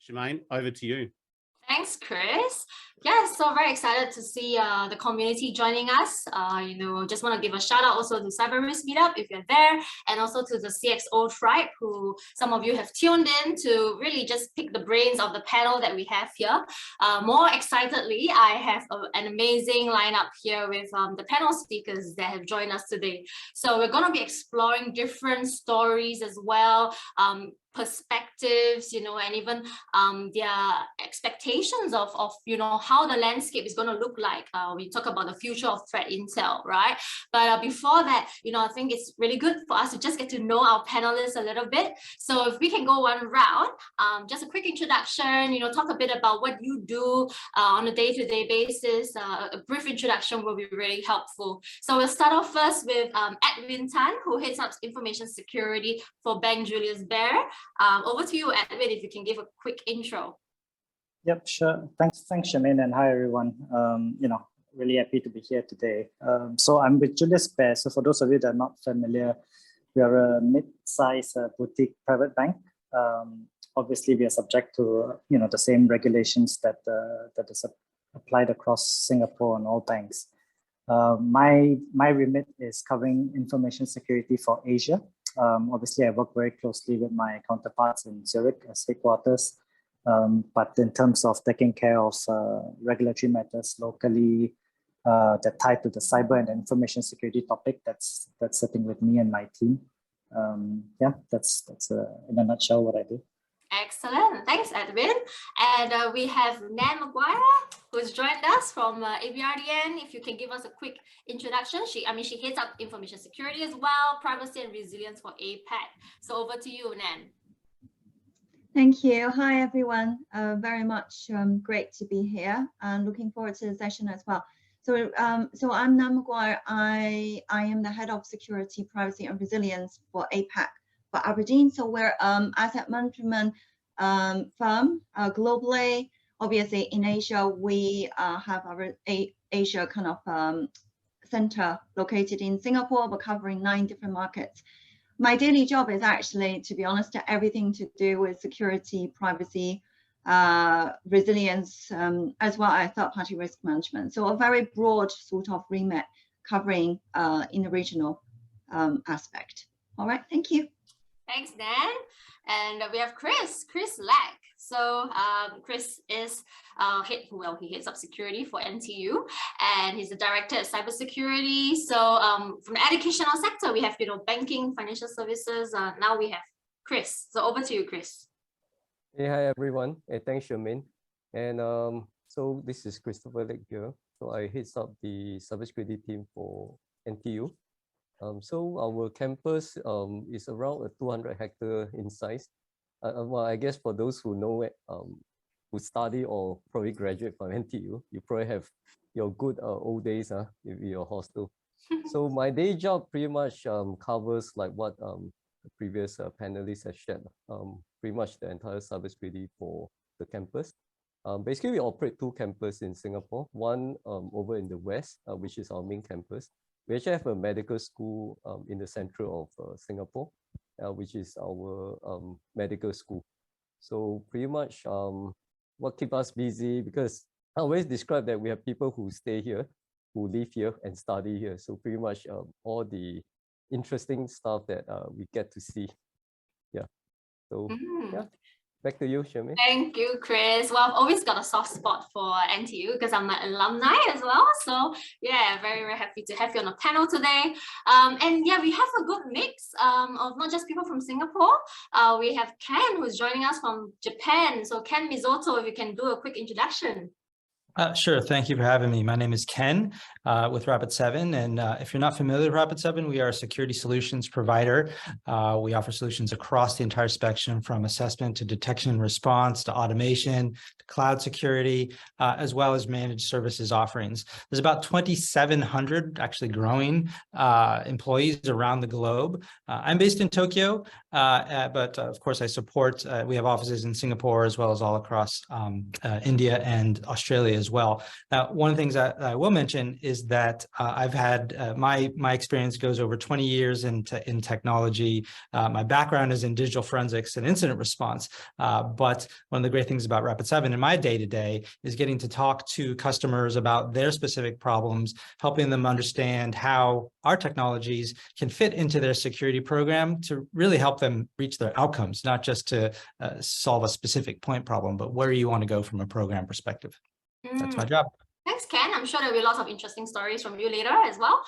Shemaine, over to you. Thanks, Chris. Yeah, so very excited to see the community joining us. Just want to give a shout out also to Cyber Risk Meetup if you're there, and also to the CXO tribe, who some of you have tuned in to really just pick the brains of the panel that we have here. More excitedly, I have an amazing lineup here with the panel speakers that have joined us today. So we're going to be exploring different stories as well, perspectives, and even their expectations of how the landscape is going to look like. We talk about the future of threat intel, right? But before that, I think it's really good for us to just get to know our panelists a little bit. So if we can go one round, just a quick introduction, talk a bit about what you do on a day-to-day basis. A brief introduction will be really helpful. So we'll start off first with Edwin Tan, who heads up information security for Bank Julius Baer. Over to you, Edwin, if you can give a quick intro. Yep, sure. Thanks, Shemaine, and hi everyone. Really happy to be here today. So I'm with Julius Baer. So for those of you that are not familiar, we are a mid-sized boutique private bank. Obviously, we are subject to the same regulations that is applied across Singapore and all banks. My remit is covering information security for Asia. Obviously, I work very closely with my counterparts in Zurich as headquarters. But in terms of taking care of regulatory matters locally that tie to the cyber and information security topic, that's sitting with me and my team. Yeah, that's in a nutshell what I do. Excellent. Thanks, Edwin. And we have Nan Maguire, who's joined us from ABRDN. If you can give us a quick introduction. She heads up information security as well, privacy and resilience for APAC. So over to you, Nan. Thank you. Hi, everyone. Very much great to be here and looking forward to the session as well. So I'm Nan Maguire. I am the head of security, privacy and resilience for APAC for Aberdeen. So we're asset management firm globally. Obviously, in Asia, we have our Asia kind of center located in Singapore. We're covering 9 different markets. My daily job is actually, to be honest, everything to do with security, privacy, resilience, as well as third-party risk management. So a very broad sort of remit covering in the regional aspect. All right, thank you. Thanks, Dan. And we have Chris Lack. So Chris is he heads up security for NTU, and he's the director at cybersecurity. So from the educational sector, we have banking, financial services. Now we have Chris. So over to you, Chris. Hey, hi everyone. Hey, thanks, Shemaine. And so this is Christopher Lake here. So I heads up the cybersecurity team for NTU. So our campus is around a 200-hectare in size. Well, I guess for those who know it, who study or probably graduate from NTU, you probably have your good old days with your hostel. So my day job pretty much covers like what the previous panelists have shared, pretty much the entire cybersecurity for the campus. Basically, we operate 2 campuses in Singapore, one over in the west, which is our main campus. We actually have a medical school in the central of Singapore, which is our medical school. So pretty much what keeps us busy, because I always describe that we have people who stay here, who live here and study here. So pretty much all the interesting stuff that we get to see. Yeah. So yeah. Back to you, Shemaine. Thank you, Chris. Well, I've always got a soft spot for NTU because I'm an alumni as well. So yeah, very, very happy to have you on the panel today. And yeah, we have a good mix of not just people from Singapore. We have Ken, who's joining us from Japan. So Ken Mizoto, if you can do a quick introduction. Sure. Thank you for having me. My name is Ken with Rapid7. And if you're not familiar with Rapid7, we are a security solutions provider. We offer solutions across the entire spectrum, from assessment to detection and response to automation, to cloud security, as well as managed services offerings. There's about 2,700 actually growing employees around the globe. I'm based in Tokyo, but of course I support, we have offices in Singapore as well as all across India and Australia as as well. One of the things that I will mention is that I've had my experience goes over 20 years in technology. My background is in digital forensics and incident response. But one of the great things about Rapid7 in my day-to-day is getting to talk to customers about their specific problems, helping them understand how our technologies can fit into their security program to really help them reach their outcomes, not just to solve a specific point problem, but where you want to go from a program perspective. That's my job. Thanks, Ken. I'm sure there'll be lots of interesting stories from you later as well.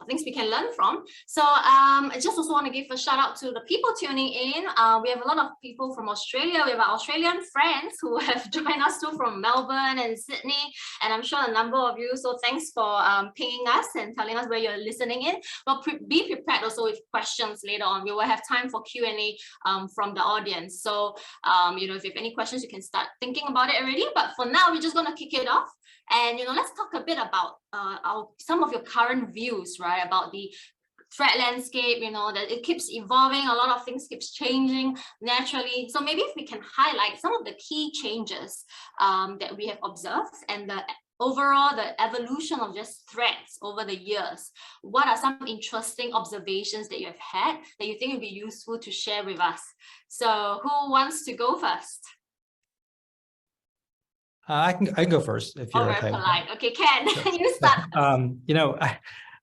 Things we can learn from. So I just also want to give a shout out to the people tuning in. We have a lot of people from Australia. We have our Australian friends who have joined us too from Melbourne and Sydney. And I'm sure a number of you. So thanks for pinging us and telling us where you're listening in. Well, be prepared also with questions later on. We will have time for Q&A from the audience. So, if you have any questions, you can start thinking about it already. But for now, we're just going to kick it off. And, let's talk a bit about some of your current views, right, about the threat landscape, that it keeps evolving, a lot of things keeps changing naturally. So maybe if we can highlight some of the key changes that we have observed and the evolution of just threats over the years. What are some interesting observations that you have had that you think would be useful to share with us? So who wants to go first? I can go first if you're okay. Polite. Okay, Ken, you start.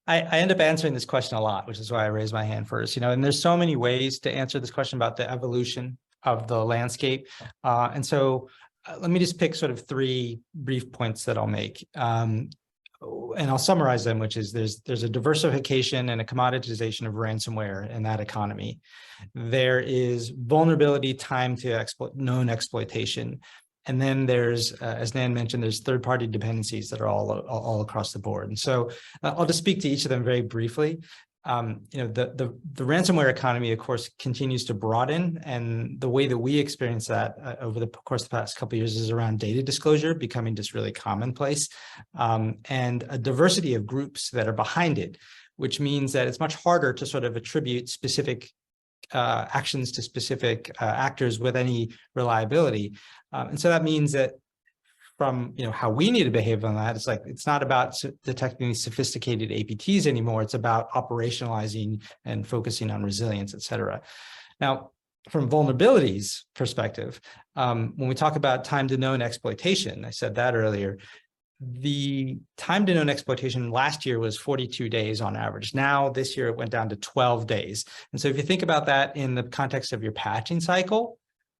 I end up answering this question a lot, which is why I raised my hand first. And there's so many ways to answer this question about the evolution of the landscape. And so let me just pick sort of 3 brief points that I'll make. And I'll summarize them, which is there's a diversification and a commoditization of ransomware in that economy. There is vulnerability time to known exploitation. And then there's, as Nan mentioned, there's third-party dependencies that are all across the board. And so I'll just speak to each of them very briefly. The ransomware economy, of course, continues to broaden. And the way that we experience that over the course of the past couple of years is around data disclosure becoming just really commonplace, and a diversity of groups that are behind it, which means that it's much harder to sort of attribute specific actions to specific actors with any reliability. And so that means that from how we need to behave on that, it's not about detecting these sophisticated APTs anymore. It's about operationalizing and focusing on resilience, et cetera. Now, from vulnerabilities perspective, when we talk about time to known exploitation, I said that earlier, the time to known exploitation last year was 42 days on average. Now, this year, it went down to 12 days. And so if you think about that in the context of your patching cycle,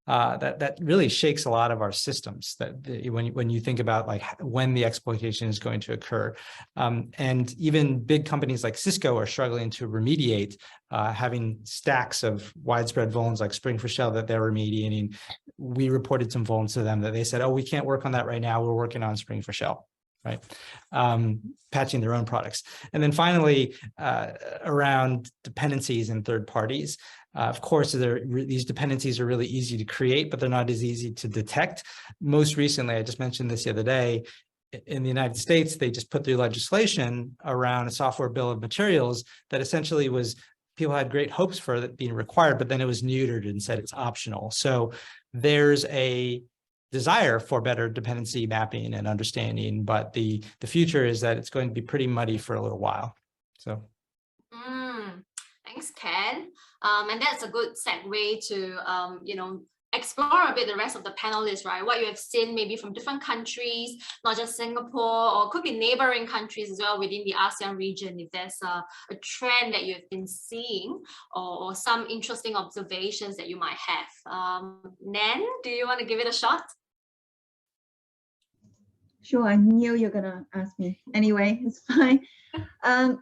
that really shakes a lot of our systems when you think about when the exploitation is going to occur. And even big companies like Cisco are struggling to remediate, having stacks of widespread vulns like Spring4Shell that they're remediating. We reported some vulns to them that they said, oh, we can't work on that right now. We're working on Spring4Shell. Right, patching their own products. And then finally, around dependencies and third parties. Of course, these dependencies are really easy to create, but they're not as easy to detect. Most recently, I just mentioned this the other day, in the United States, they just put through legislation around a software bill of materials that essentially was, people had great hopes for it being required, but then it was neutered and said it's optional. So there's a desire for better dependency mapping and understanding, but the future is that it's going to be pretty muddy for a little while. So. Thanks, Ken. And that's a good segue to, explore a bit the rest of the panelists, right? What you have seen maybe from different countries, not just Singapore, or could be neighboring countries as well within the ASEAN region, if there's a trend that you've been seeing or some interesting observations that you might have. Nan, do you want to give it a shot? Sure, I knew you're gonna ask me. Anyway, it's fine.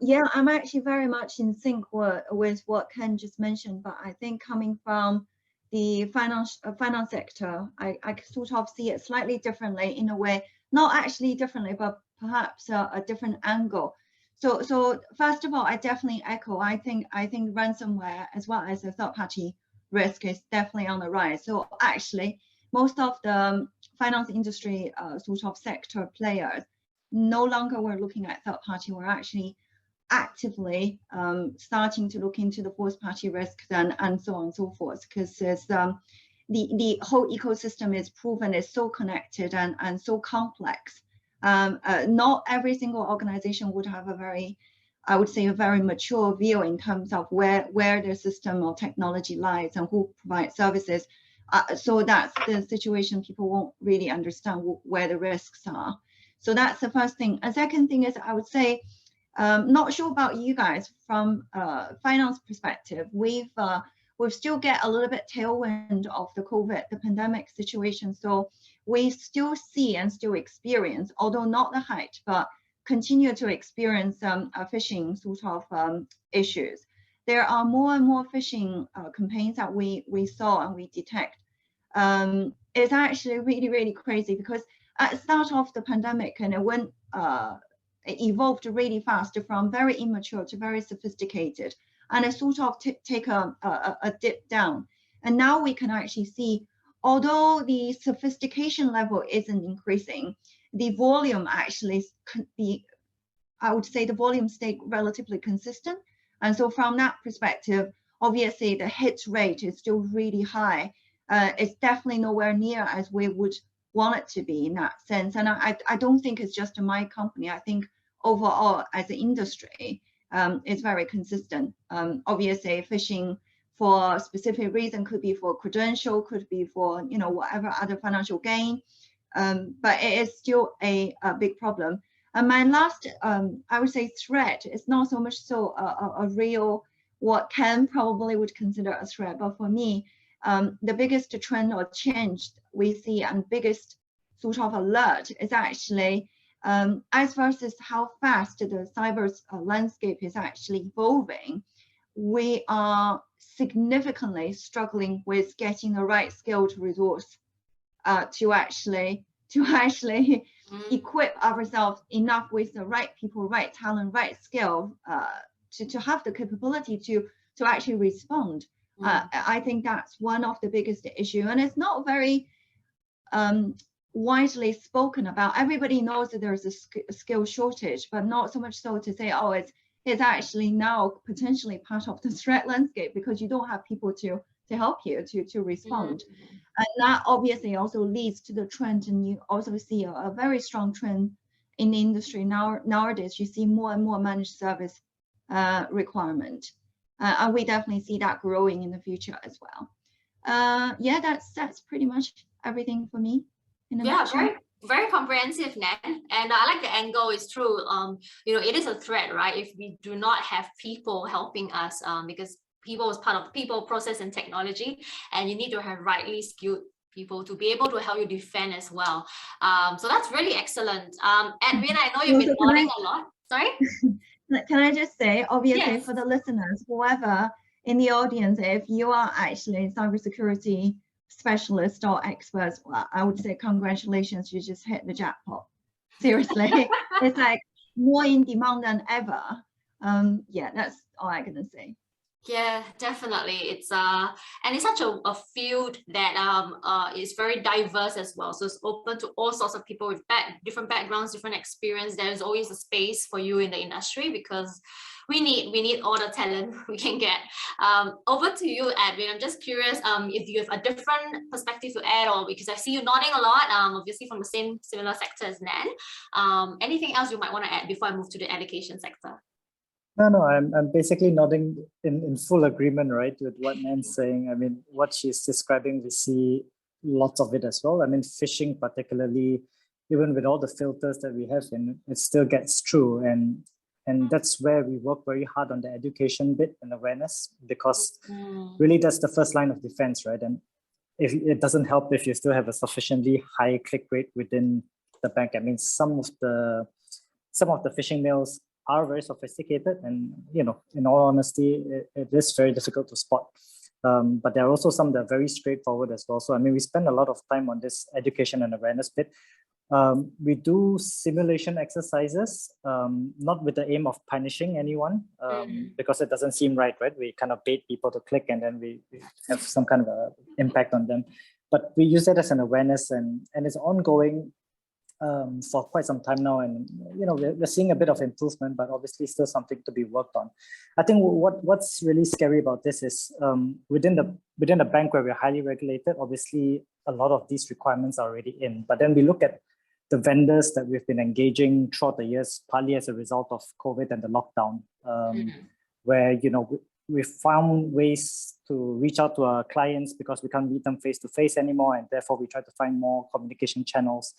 Yeah, I'm actually very much in sync with what Ken just mentioned, but I think coming from the finance sector, I sort of see it slightly differently in a way, not actually differently, but perhaps a different angle. So first of all, I definitely echo. I think ransomware as well as the third-party risk is definitely on the rise. So actually, most of the finance industry sort of sector players no longer were looking at third party. We're actually actively starting to look into the fourth party risks and so on and so forth, because the whole ecosystem is proven is so connected and so complex Not every single organization would have a very, I would say, a very mature view in terms of where the system or technology lies and who provides services. So that's the situation. People won't really understand where the risks are. So that's the first thing. A second thing is, I would say, not sure about you guys from finance perspective. We've still get a little bit tailwind of the COVID, the pandemic situation. So we still see and still experience, although not the height, but continue to experience phishing sort of issues. There are more and more phishing campaigns that we saw and we detect. It's actually really, really crazy, because at the start of the pandemic, and it went, it evolved really fast from very immature to very sophisticated, and it sort of take a dip down. And now we can actually see, although the sophistication level isn't increasing, the volume actually could be, I would say the volume stayed relatively consistent. And so from that perspective, obviously the hit rate is still really high. It's definitely nowhere near as we would want it to be in that sense. And I don't think it's just my company. I think overall as an industry, it's very consistent. Obviously phishing for a specific reason, could be for credential, could be for, you know, whatever other financial gain, but it is still a big problem. And my last, I would say, threat is not so much so a real, what Ken probably would consider a threat, but for me, the biggest trend or change we see and biggest sort of alert is actually as versus how fast the cyber landscape is actually evolving. We are significantly struggling with getting the right skilled resource to actually equip ourselves enough with the right people, right talent, right skill to have the capability to actually respond. I think that's one of the biggest issue, and it's not very widely spoken about. Everybody knows that there's a skill shortage, but not so much so to say, oh, it's actually now potentially part of the threat landscape, because you don't have people to help you to respond. And that obviously also leads to the trend, and you also see a very strong trend in the industry nowadays. You see more and more managed service requirement, and we definitely see that growing in the future as well. Yeah, that's pretty much everything for me. Yeah, very comprehensive, Nan. And I like the angle. It's true. You know, it is a threat, right? If we do not have people helping us, because people is part of people, process, and technology, and you need to have rightly skilled people to be able to help you defend as well. So that's really excellent. Edwin, I know you've been nodding a lot. Sorry? Can I just say, obviously, Yes. for the listeners, whoever in the audience, if you are actually a cybersecurity specialist or experts, well, I would say congratulations, you just hit the jackpot. Seriously, it's like more in demand than ever. Yeah, that's all I'm gonna say. Yeah, definitely. It's and it's such a field that is very diverse as well. So it's open to all sorts of people with different backgrounds, different experience. There's always a space for you in the industry, because we need all the talent we can get. Over to you, Edwin. I'm just curious if you have a different perspective to add, or because I see you nodding a lot, obviously from the similar sector as Nan. Anything else you might want to add before I move to the education sector? No, I'm basically nodding in full agreement, right, with what Nan's saying. I mean, what she's describing, we see lots of it as well. I mean, phishing particularly, even with all the filters that we have in, it still gets through. And that's where we work very hard on the education bit and awareness, because really that's the first line of defense, right? And if it doesn't help if you still have a sufficiently high click rate within the bank. I mean, some of the phishing mails are very sophisticated, and you know, in all honesty, it is very difficult to spot. But there are also some that are very straightforward as well. So I mean, we spend a lot of time on this education and awareness bit. We do simulation exercises, not with the aim of punishing anyone, because it doesn't seem right? We kind of bait people to click, and then we have some kind of a impact on them. But we use that as an awareness, and it's ongoing for quite some time now, and you know, we're seeing a bit of improvement, but obviously still something to be worked on. I think what's really scary about this is within the bank where we're highly regulated, obviously a lot of these requirements are already in. But then we look at the vendors that we've been engaging throughout the years, partly as a result of COVID and the lockdown, where, you know, we found ways to reach out to our clients because we can't meet them face to face anymore, and therefore we try to find more communication channels.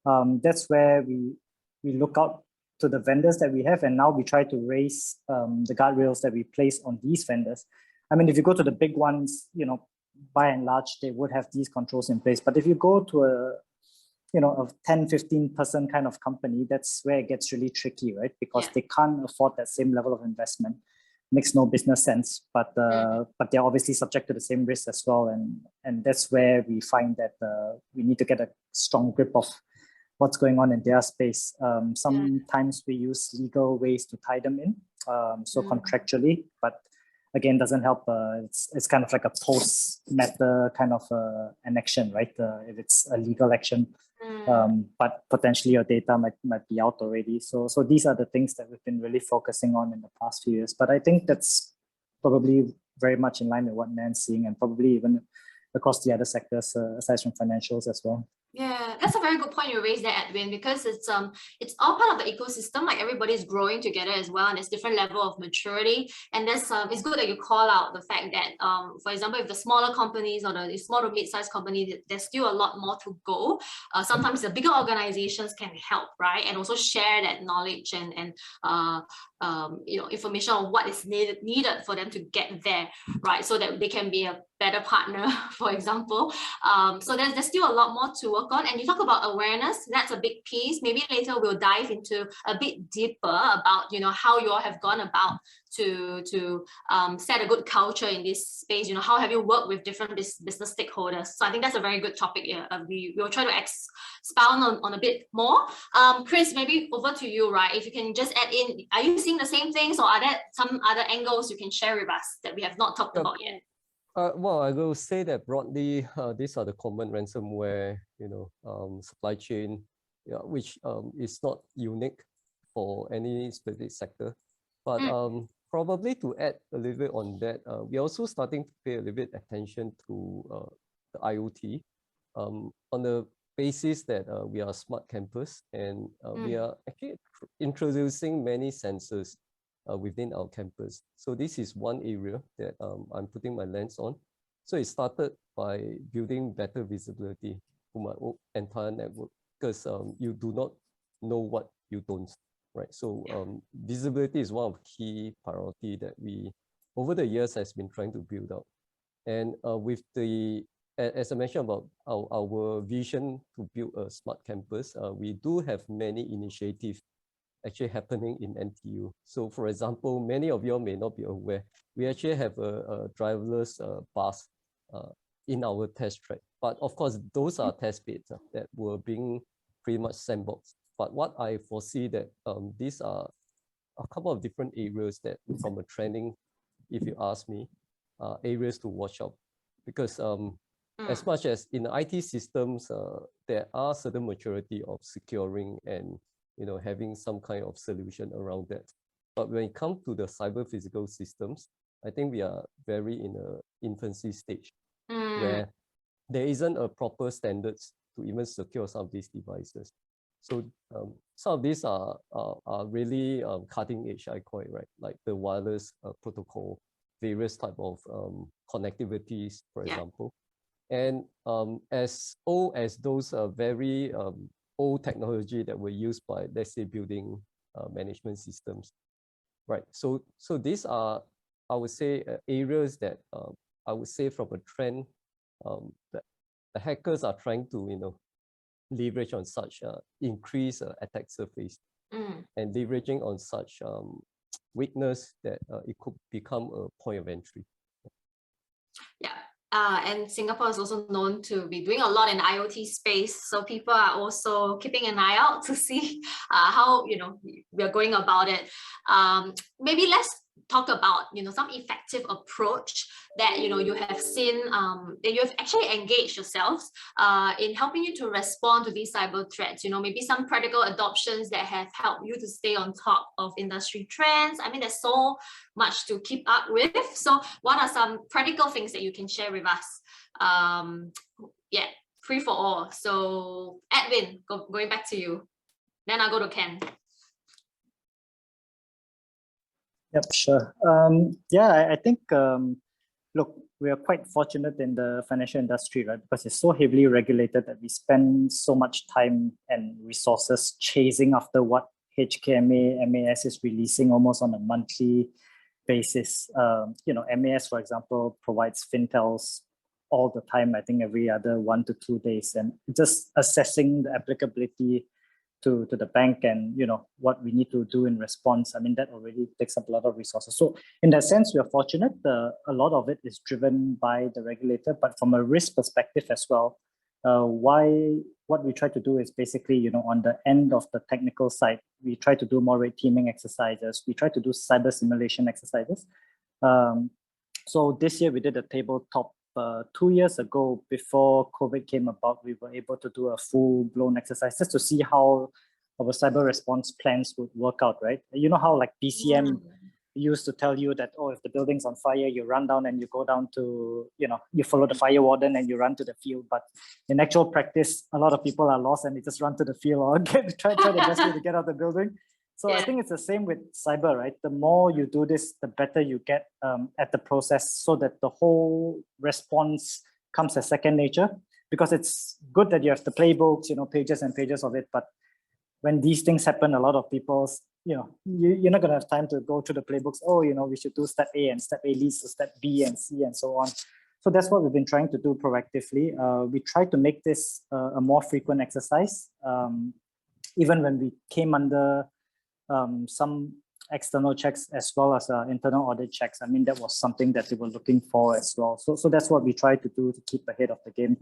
That's where we look out to the vendors that we have, and now we try to raise the guardrails that we place on these vendors. I mean, if you go to the big ones, you know, by and large, they would have these controls in place. But if you go to a 10, 15 person kind of company, that's where it gets really tricky, right? Because they can't afford that same level of investment. Makes no business sense, but they're obviously subject to the same risks as well. And that's where we find that we need to get a strong grip of what's going on in their space. Sometimes we use legal ways to tie them in, so contractually, but again, doesn't help. It's kind of like a post-matter kind of an action, right? If it's a legal action, but potentially your data might be out already. So these are the things that we've been really focusing on in the past few years. But I think that's probably very much in line with what Nan's seeing, and probably even across the other sectors, aside from financials as well. Yeah, that's a very good point you raised there, Edwin, because it's all part of the ecosystem. Like, everybody's growing together as well, and there's different level of maturity. And that's it's good that you call out the fact that, for example, if the smaller companies or the small to mid-sized companies, there's still a lot more to go. Sometimes the bigger organizations can help, right, and also share that knowledge and information on what is needed for them to get there, right, so that they can be a better partner, for example. So there's still a lot more to work on. And you talk about awareness, that's a big piece. Maybe later we'll dive into a bit deeper about, how you all have gone about to set a good culture in this space. How have you worked with different business stakeholders? So I think that's a very good topic. We'll try to expound on a bit more. Chris, maybe over to you, right? If you can just add in, are you seeing the same things, or are there some other angles you can share with us that we have not talked about yet? Well, I will say that broadly, these are the common ransomware, supply chain, which is not unique for any specific sector. But probably to add a little bit on that, we're also starting to pay a little bit attention to the IoT on the basis that we are a smart campus, and we are actually introducing many sensors within our campus. So this is one area that I'm putting my lens on. So it started by building better visibility to my entire network, because you do not know what you don't, right? So visibility is one of the key priority that we, over the years, has been trying to build out. And with as I mentioned about our vision to build a smart campus, we do have many initiatives actually happening in NTU. So for example, many of you may not be aware, we actually have a driverless bus in our test track. But of course, those are test beds that were being pretty much sandboxed. But what I foresee that these are a couple of different areas that, from a training, if you ask me, areas to watch out. Because as much as in IT systems, there are certain maturity of securing and having some kind of solution around that. But when it comes to the cyber physical systems, I think we are very in an infancy stage where there isn't a proper standards to even secure some of these devices. So some of these are really cutting edge, I call it, right? Like the wireless protocol, various type of connectivities, for example. And as old as those very old technology that were used by, let's say, building management systems, right? So these are, I would say, areas that I would say from a trend that the hackers are trying to, leverage on such increased attack surface and leveraging on such weakness that it could become a point of entry. Yeah. And Singapore is also known to be doing a lot in IoT space. So people are also keeping an eye out to see how, we are going about it. Maybe let's talk about, some effective approach that, you have seen, that you have actually engaged yourselves in helping you to respond to these cyber threats, maybe some practical adoptions that have helped you to stay on top of industry trends. I mean, there's so much to keep up with. So what are some practical things that you can share with us? free for all. So Edwin, going back to you. Then I'll go to Ken. Yep, sure. Yeah, I think, look, we are quite fortunate in the financial industry, right? Because it's so heavily regulated that we spend so much time and resources chasing after what HKMA, MAS is releasing almost on a monthly basis. MAS, for example, provides fintels all the time, I think every other 1 to 2 days, and just assessing the applicability to the bank and what we need to do in response. I mean, that already takes up a lot of resources. So in that sense, we are fortunate. A lot of it is driven by the regulator, but from a risk perspective as well, what we try to do is basically, on the end of the technical side, we try to do more red teaming exercises. We try to do cyber simulation exercises. So this year we did a tabletop. 2 years ago, before COVID came about, we were able to do a full-blown exercise just to see how our cyber response plans would work out, right? You know how like BCM used to tell you that, oh, if the building's on fire, you run down and you go down to, you follow the fire warden and you run to the field. But in actual practice, a lot of people are lost and they just run to the field or try the best way to get out of the building. So I think it's the same with cyber, right? The more you do this, the better you get at the process, so that the whole response comes as second nature. Because it's good that you have the playbooks, pages and pages of it. But when these things happen, a lot of people's, you're not going to have time to go through the playbooks. Oh, we should do step A, and step A leads to step B and C and so on. So that's what we've been trying to do proactively. We try to make this a more frequent exercise. Even when we came under some external checks as well as internal audit checks. I mean, that was something that we were looking for as well. So that's what we try to do to keep ahead of the game.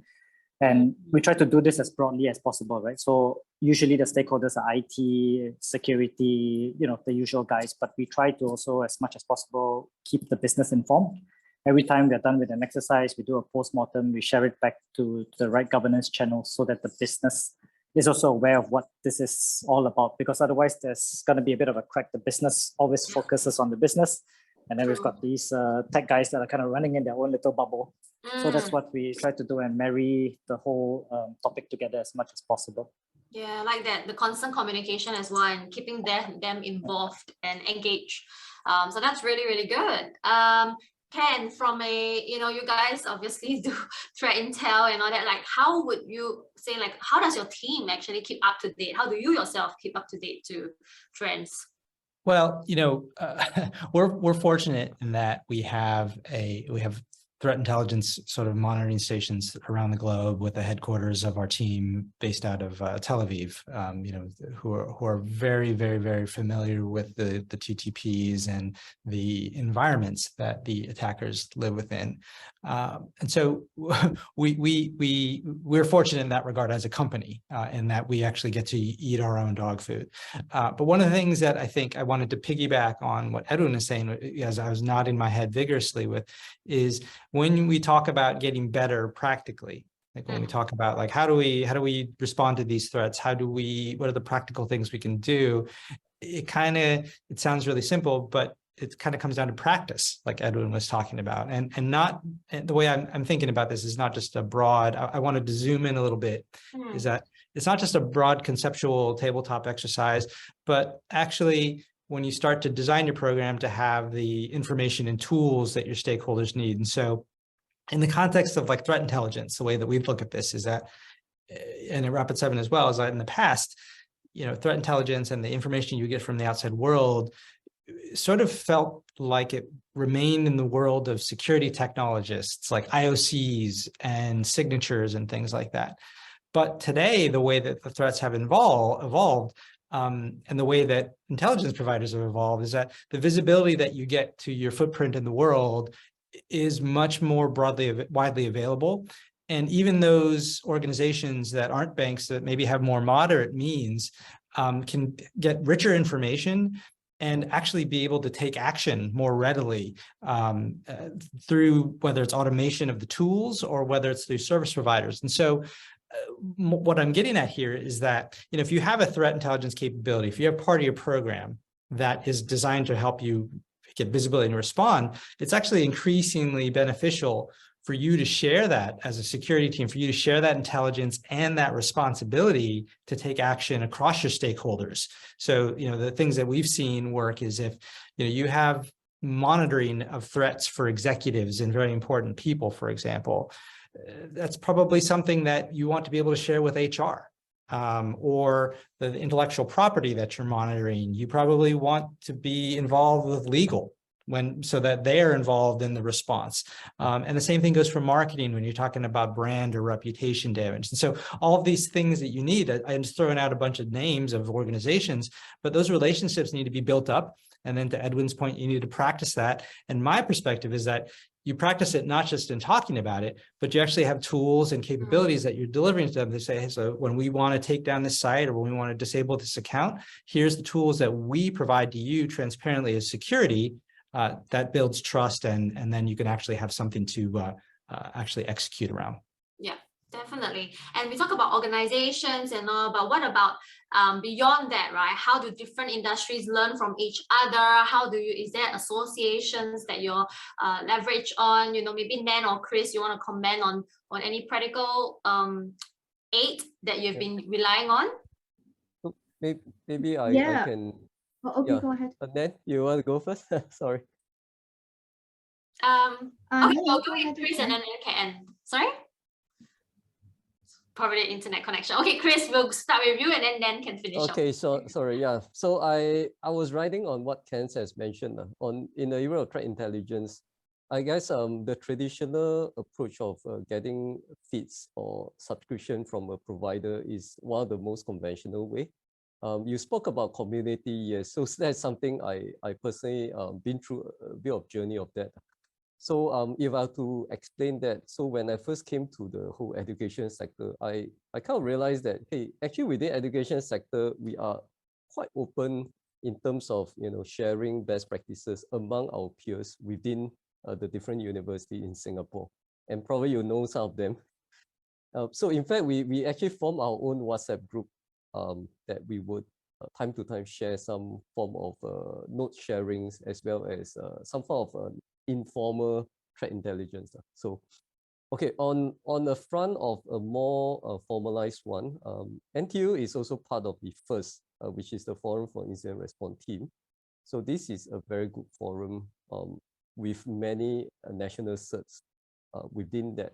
And we try to do this as broadly as possible, right? So usually the stakeholders are IT, security, the usual guys, but we try to also, as much as possible, keep the business informed. Every time we're done with an exercise, we do a post-mortem, we share it back to the right governance channels so that the business is also aware of what this is all about, because otherwise there's going to be a bit of a crack. The business always focuses on the business, and then we've got these tech guys that are kind of running in their own little bubble. So that's what we try to do, and marry the whole topic together as much as possible. Yeah, I like that. The constant communication as well, and keeping them involved and engaged. So that's really, really good. Ken, from you guys obviously do threat intel and all that, like how would you say, like how does your team actually keep up to date? How do you yourself keep up to date to trends? Well, we're fortunate in that we have threat intelligence sort of monitoring stations around the globe, with the headquarters of our team based out of Tel Aviv, who are very, very, very familiar with the TTPs and the environments that the attackers live within. And so we're fortunate in that regard as a company, in that we actually get to eat our own dog food. But one of the things that I think I wanted to piggyback on what Edwin is saying, as I was nodding my head vigorously with, is when we talk about getting better practically, like when we talk about like how do we respond to these threats, what are the practical things we can do, it sounds really simple, but it kind of comes down to practice, like Edwin was talking about, and not the way I'm thinking about this is not just a broad. I wanted to zoom in a little bit. Is that it's not just a broad conceptual tabletop exercise, but actually, when you start to design your program, to have the information and tools that your stakeholders need. And so in the context of like threat intelligence, the way that we look at this is that, and at Rapid7 as well, is that in the past, threat intelligence and the information you get from the outside world sort of felt like it remained in the world of security technologists like IOCs and signatures and things like that. But today, the way that the threats have evolved, and the way that intelligence providers have evolved, is that the visibility that you get to your footprint in the world is much more widely available. And even those organizations that aren't banks, that maybe have more moderate means, can get richer information and actually be able to take action more readily through whether it's automation of the tools or whether it's through service providers. And so what I'm getting at here is that, if you have a threat intelligence capability, if you have part of your program that is designed to help you get visibility and respond, it's actually increasingly beneficial for you to share that as a security team, for you to share that intelligence and that responsibility to take action across your stakeholders. So, you know, the things that we've seen work is if, you know, you have monitoring of threats for executives and very important people, for example, that's probably something that you want to be able to share with HR. Or the intellectual property that you're monitoring, you probably want to be involved with legal so that they are involved in the response. And the same thing goes for marketing when you're talking about brand or reputation damage. And so all of these things that you need, I'm just throwing out a bunch of names of organizations, but those relationships need to be built up. And then to Edwin's point, you need to practice that. And my perspective is that you practice it not just in talking about it, but you actually have tools and capabilities that you're delivering to them to say, hey, so when we want to take down this site or when we want to disable this account, here's the tools that we provide to you transparently as security that builds trust. And then you can actually have something to actually execute around. Yeah, definitely. And we talk about organizations and all, but what about beyond that, right? How do different industries learn from each other? How do you, is there associations that you're leverage on? You know, maybe Nan or Chris, you want to comment on any practical aid that you've been relying on? Maybe I can. Oh, okay, go ahead. Nan, you want to go first? Sorry. Okay, no, go with Chris and then can. Sorry? Probably internet connection. Okay, Chris, we'll start with you and then Nan can finish. Okay, so sorry, yeah. So I was writing on what Ken has mentioned in the era of threat intelligence. I guess the traditional approach of getting feeds or subscription from a provider is one of the most conventional way. You spoke about community, yes. So that's something I personally been through a bit of journey of that. So if I have to explain that, so when I first came to the whole education sector, I kind of realized that, hey, actually within education sector, we are quite open in terms of, you know, sharing best practices among our peers within the different universities in Singapore. And probably you know some of them. So in fact, we actually formed our own WhatsApp group that we would time to time share some form of note sharings as well as some form of informal threat intelligence. So, okay, on the front of a more formalized one, NTU is also part of the FIRST, which is the Forum for Incident Response Team. So this is a very good forum with many national certs within that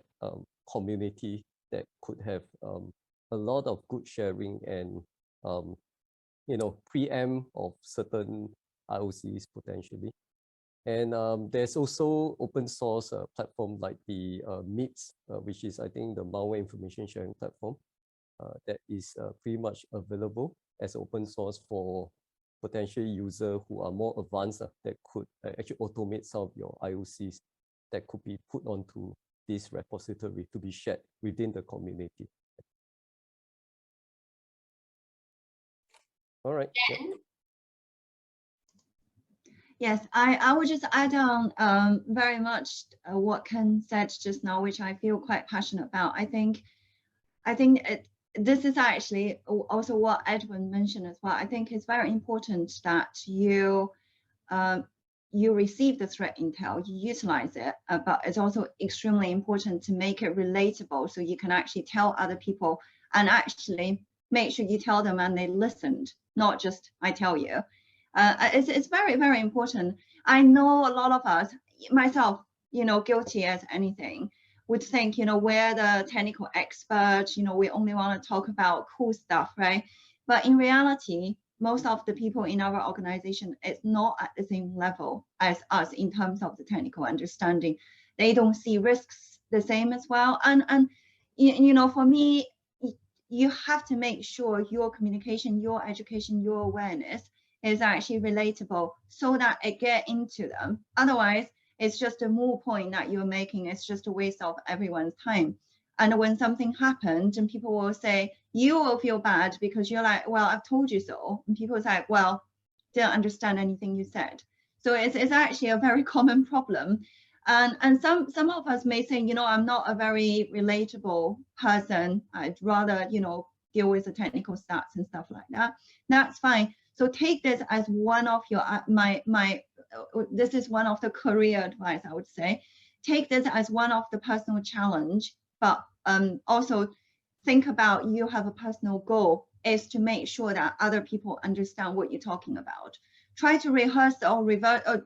community that could have a lot of good sharing and you know, preempt of certain IOCs potentially. And there's also open source platform like the MIPS, which is I think the malware information sharing platform that is pretty much available as open source for potential users who are more advanced that could actually automate some of your IOCs that could be put onto this repository to be shared within the community. All right. Yep. Yes, I would just add on very much what Ken said just now, which I feel quite passionate about. I think this is actually also what Edwin mentioned as well. I think it's very important that you receive the threat intel, you utilize it, but it's also extremely important to make it relatable so you can actually tell other people and actually make sure you tell them and they listened, not just I tell you. It's very, very important. I know a lot of us, myself, you know, guilty as anything, would think, you know, we're the technical experts, you know, we only want to talk about cool stuff, right? But in reality, most of the people in our organization is not at the same level as us in terms of the technical understanding. They don't see risks the same as well. And you know, for me, you have to make sure your communication, your education, your awareness is actually relatable so that it get into them. Otherwise, it's just a moot point that you're making. It's just a waste of everyone's time. And when something happened and people will say, you will feel bad because you're like, well, I've told you so. And people say, well, didn't understand anything you said. So it's actually a very common problem. And some of us may say, you know, I'm not a very relatable person. I'd rather, you know, deal with the technical stats and stuff like that. That's fine. So take this as one of your, this is one of the career advice, I would say. take this as one of the personal challenge, but also think about you have a personal goal is to make sure that other people understand what you're talking about. Try to rehearse or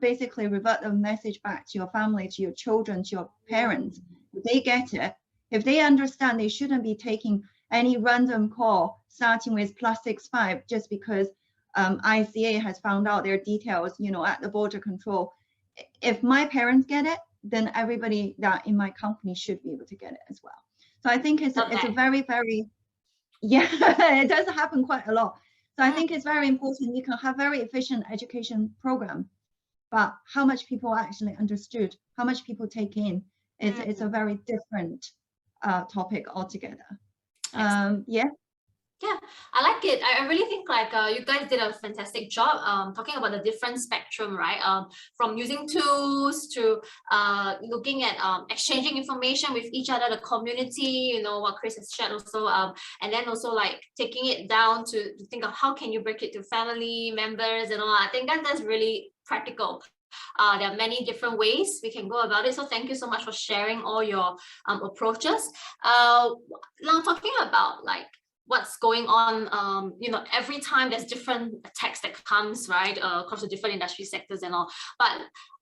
basically revert the message back to your family, to your children, to your parents. If they get it, if they understand, they shouldn't be taking any random call starting with +65 just because ICA has found out their details, you know, at the border control. If my parents get it, then everybody that in my company should be able to get it as well. So I think it's a very, very, yeah, it does happen quite a lot. So I think it's very important. You can have very efficient education program, but how much people actually understood, how much people take in, it's a very different topic altogether. Yeah. Yeah, I like it. I really think like you guys did a fantastic job talking about the different spectrum, right? From using tools to looking at exchanging information with each other, the community, you know, what Chris has shared also, and then also like taking it down to think of how can you break it to family members and all. I think that's really practical. There are many different ways we can go about it. So thank you so much for sharing all your approaches. Now talking about like what's going on, you know, every time there's different attacks that comes, right, across the different industry sectors and all. But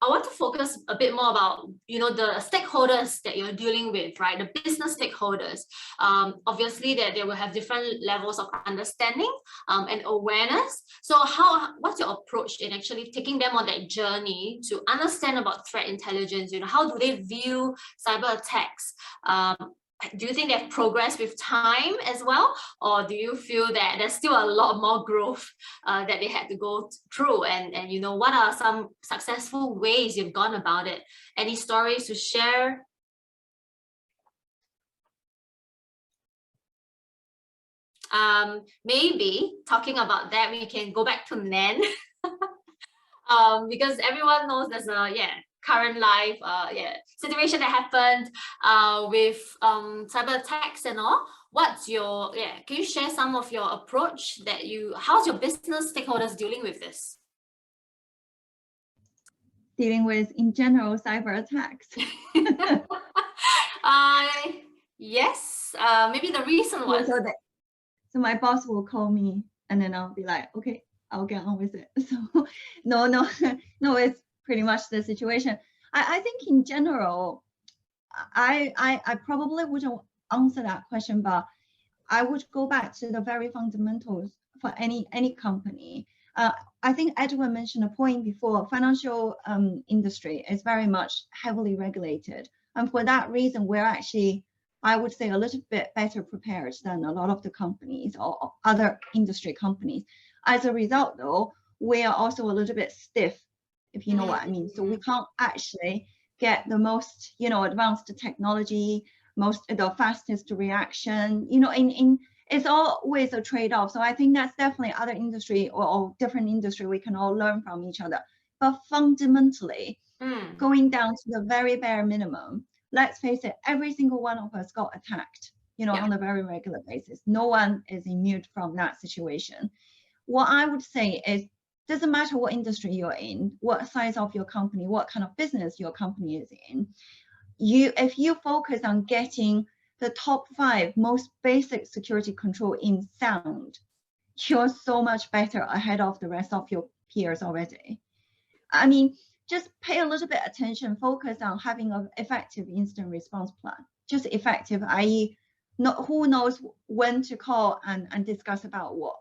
I want to focus a bit more about, you know, the stakeholders that you're dealing with, right, the business stakeholders. Obviously, that they will have different levels of understanding and awareness. So what's your approach in actually taking them on that journey to understand about threat intelligence? You know, how do they view cyber attacks? Do you think they've progressed with time as well? Or do you feel that there's still a lot more growth that they had to go through? And you know, what are some successful ways you've gone about it? Any stories to share? Maybe talking about that, we can go back to Nan. Because everyone knows there's a, current life situation that happened with cyber attacks and all. What's your can you share some of your approach that how's your business stakeholders dealing with this? Dealing with in general cyber attacks. Yes, maybe the recent one. So my boss will call me and then I'll be like, okay, I'll get on with it. So no, it's pretty much the situation. I think in general, I probably wouldn't answer that question, but I would go back to the very fundamentals for any company. I think Edwin mentioned a point before, financial industry is very much heavily regulated. And for that reason, we're actually, I would say, a little bit better prepared than a lot of the companies or other industry companies. As a result, though, we are also a little bit stiff, if you know what I mean. So we can't actually get the most, you know, advanced technology, the fastest reaction, you know, it's always a trade-off. So I think that's definitely other industry or different industry we can all learn from each other. But fundamentally, going down to the very bare minimum, let's face it, every single one of us got attacked, you know, on a very regular basis. No one is immune from that situation. What I would say is, doesn't matter what industry you're in, what size of your company, what kind of business your company is in, if you focus on getting the top 5 most basic security control in sound, you're so much better ahead of the rest of your peers already. I mean, just pay a little bit attention, focus on having an effective instant response plan. Just effective, i.e., who knows when to call and discuss about what.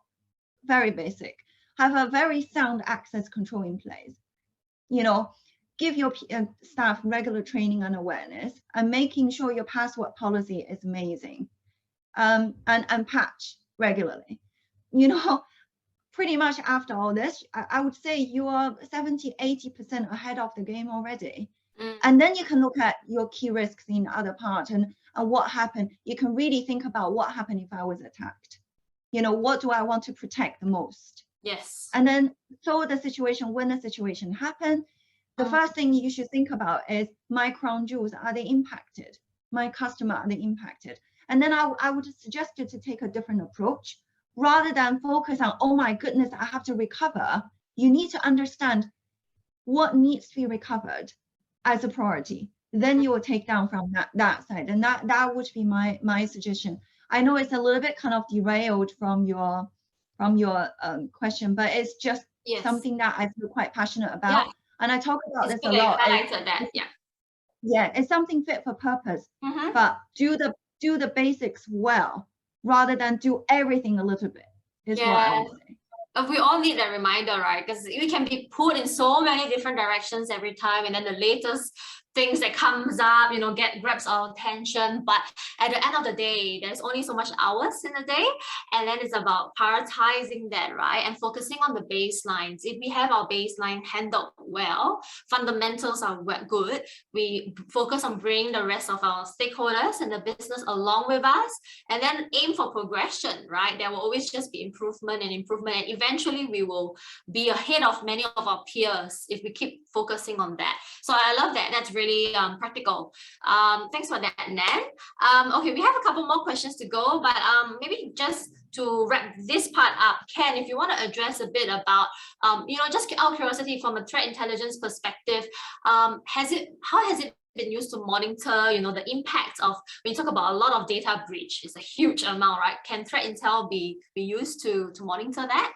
Very basic. Have a very sound access control in place. You know, give your staff regular training and awareness, and making sure your password policy is amazing, and patch regularly. You know, pretty much after all this, I would say you are 70–80% ahead of the game already. And then you can look at your key risks in other parts and what happened. You can really think about what happened if I was attacked. You know, what do I want to protect the most? Yes. And then, so the situation, when the situation happened, the first thing you should think about is my crown jewels, are they impacted? My customer, are they impacted? And then I would suggest you to take a different approach. Rather than focus on, oh my goodness, I have to recover, you need to understand what needs to be recovered as a priority. then you will take down from that side. And that would be my suggestion. I know it's a little bit kind of derailed from your question, but it's just something that I feel quite passionate about. Yeah. And I talk about It's this good a lot. Highlighted that, yeah. Yeah, it's something fit for purpose, but do the basics well rather than do everything a little bit, is what I would say. We all need that reminder, right? Because we can be pulled in so many different directions every time, and then the latest things that comes up, grabs our attention. But at the end of the day, there's only so much hours in a day, and then it's about prioritizing that, right? And focusing on the baselines. If we have our baseline handled well, fundamentals are good, we focus on bringing the rest of our stakeholders and the business along with us, and then aim for progression, right? There will always just be improvement, and eventually we will be ahead of many of our peers if we keep focusing on that. So I love that. That's really practical. Thanks for that, Nan. Okay, we have a couple more questions to go, but maybe just to wrap this part up, Ken, if you want to address a bit about, just out of curiosity from a threat intelligence perspective, how has it been used to monitor, the impact of, when you talk about a lot of data breach, it's a huge amount, right? Can threat intel be used to monitor that?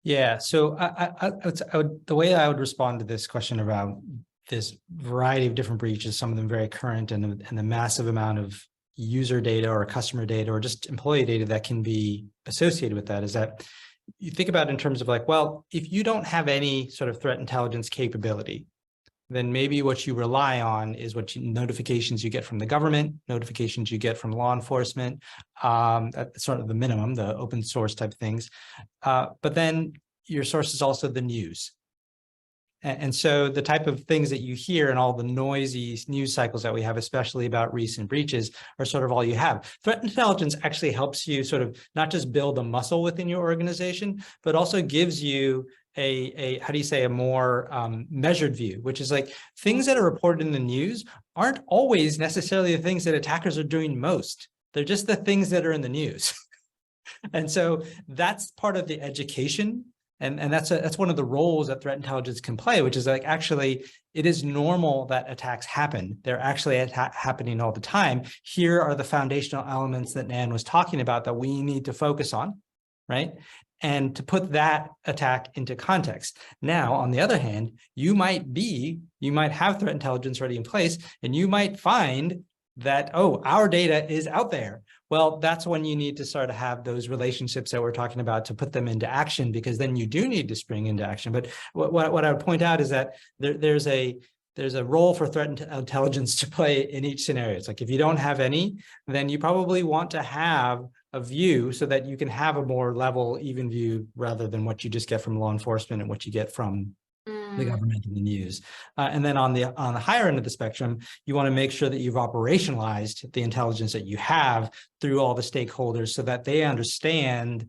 Yeah, so the way I would respond to this question about this variety of different breaches, some of them very current, and the massive amount of user data or customer data or just employee data that can be associated with that, is that you think about it in terms of like, well, if you don't have any sort of threat intelligence capability, then maybe what you rely on is notifications you get from the government, notifications you get from law enforcement, that's sort of the minimum, the open source type things. But then your source is also the news. And so the type of things that you hear and all the noisy news cycles that we have, especially about recent breaches, are sort of all you have. Threat intelligence actually helps you sort of not just build a muscle within your organization, but also gives you a more measured view, which is like things that are reported in the news aren't always necessarily the things that attackers are doing most. They're just the things that are in the news. And so that's part of the education. And that's one of the roles that threat intelligence can play, which is like, actually, it is normal that attacks happen. They're actually happening all the time. Here are the foundational elements that Nan was talking about that we need to focus on, right? And to put that attack into context. Now, on the other hand, you might have threat intelligence already in place, and you might find that, oh, our data is out there. Well, that's when you need to start to have those relationships that we're talking about to put them into action, because then you do need to spring into action. But what I would point out is that there's a role for threat intelligence to play in each scenario. It's like, if you don't have any, then you probably want to have a view so that you can have a more level, even view, rather than what you just get from law enforcement and what you get from the government and the news. And then on the higher end of the spectrum, you want to make sure that you've operationalized the intelligence that you have through all the stakeholders so that they understand,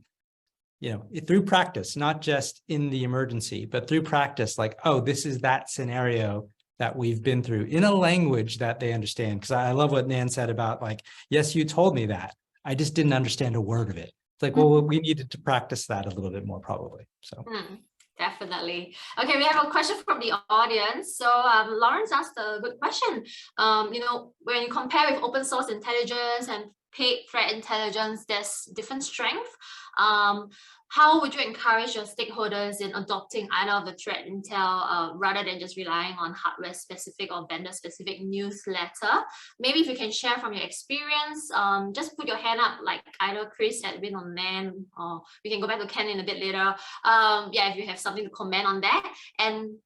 through practice, not just in the emergency, but through practice, like, oh, this is that scenario that we've been through in a language that they understand. Because I love what Nan said about, like, yes, you told me that, I just didn't understand a word of it. It's like, well, we needed to practice that a little bit more, probably. So. Definitely. Okay, we have a question from the audience. So Lawrence asked a good question. When you compare with open source intelligence and paid threat intelligence, there's different strength. How would you encourage your stakeholders in adopting either of the threat intel rather than just relying on hardware specific or vendor specific newsletter? Maybe if you can share from your experience, just put your hand up, like either Chris, Edwin, or Nan, or we can go back to Ken in a bit later. If you have something to comment on that. And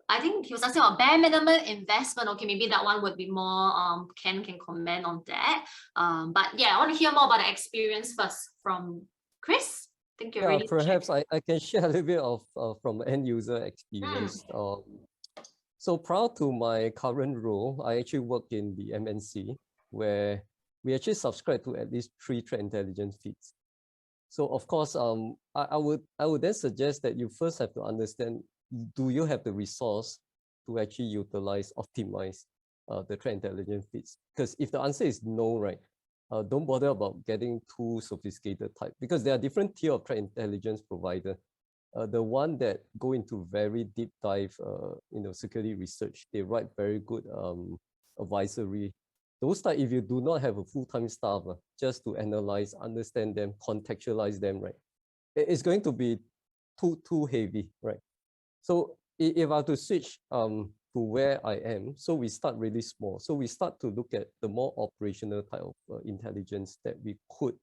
I think he was asking about bare minimum investment. Okay, maybe that one would be more, Ken can comment on that. But yeah, I want to hear more about the experience first from Chris. I think you're perhaps I can share a little bit of from end user experience. So prior to my current role, I actually work in the MNC, where we actually subscribe to at least 3 threat intelligence feeds. So of course, I would then suggest that you first have to understand, do you have the resource to actually optimize the threat intelligence feeds? Because if the answer is no, right, don't bother about getting too sophisticated type, because there are different tier of threat intelligence provider. The one that go into very deep dive, security research, they write very good advisory, those type, if you do not have a full-time staff, just to analyze, understand them, contextualize them, right? It's going to be too heavy, right? So if I have to switch to where I am, so we start really small. So we start to look at the more operational type of intelligence that we could,